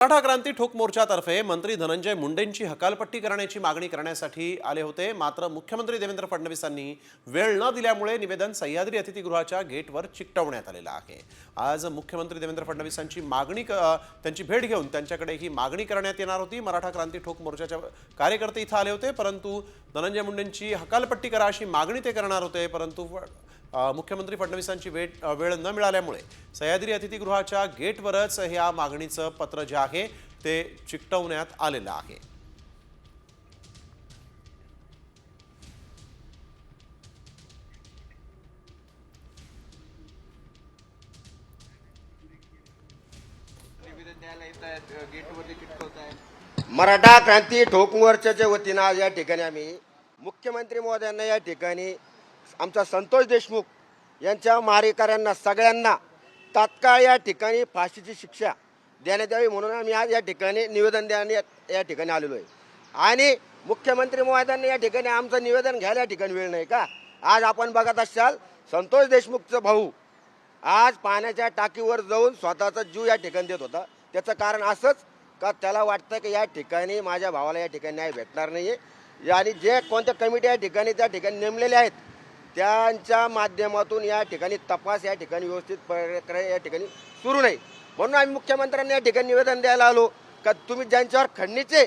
मराठा क्रांती ठोक मोर्चातर्फे मंत्री धनंजय मुंडेंची हकालपट्टी करण्याची मागणी करण्यासाठी आले होते। मात्र मुख्यमंत्री देवेंद्र फडणवीसांनी वेळ न दिल्यामुळे निवेदन सह्याद्री अतिथीगृहाच्या गेटवर चिकटवण्यात आलेलं आहे। आज मुख्यमंत्री देवेंद्र फडणवीसांची त्यांची भेट घेऊन त्यांच्याकडे ही मागणी करण्यात येणार होती। मराठा क्रांती ठोक मोर्चाचे कार्यकर्ते इथं आले होते, परंतु धनंजय मुंडेंची हकालपट्टी करा अशी मागणी ते करणार होते, परंतु मुख्यमंत्री फडणवीसांची वेळ न मिळाल्यामुळे सह्याद्री अतिथीगृहाच्या गेटवरच ह्या मागणीचं पत्र जे आहे ते चिकटवण्यात आलेलं आहे। मराठा क्रांती ठोक मोर्चाच्या वतीनं आज या ठिकाणी आम्ही मुख्यमंत्री महोदयांना या ठिकाणी आमचा संतोष देशमुख यांच्या मारेकऱ्यांना सगळ्यांना तात्काळ या ठिकाणी फाशीची शिक्षा देण्यात यावी म्हणून आम्ही आज या ठिकाणी निवेदन देण्यात या ठिकाणी आलेलो आहे। आणि मुख्यमंत्री महोदयांनी या ठिकाणी आमचं निवेदन घ्यायला या ठिकाणी वेळ नाही का? आज आपण बघत असाल संतोष देशमुखचा भाऊ आज पाण्याच्या टाकीवर जाऊन स्वतःचा जीव या ठिकाणी देत होता। त्याचं कारण असंच का त्याला वाटतं की या ठिकाणी माझ्या भावाला या ठिकाणी न्याय भेटणार नाही आहे आणि जे कोणत्या कमिटी या ठिकाणी त्या ठिकाणी नेमलेल्या आहेत त्यांच्या माध्यमातून या ठिकाणी तपास या ठिकाणी व्यवस्थित प्रक्रिया या ठिकाणी सुरू नाही। म्हणून आम्ही मुख्यमंत्र्यांना या ठिकाणी निवेदन द्यायला आलो का तुम्ही ज्यांच्यावर खंडणीचे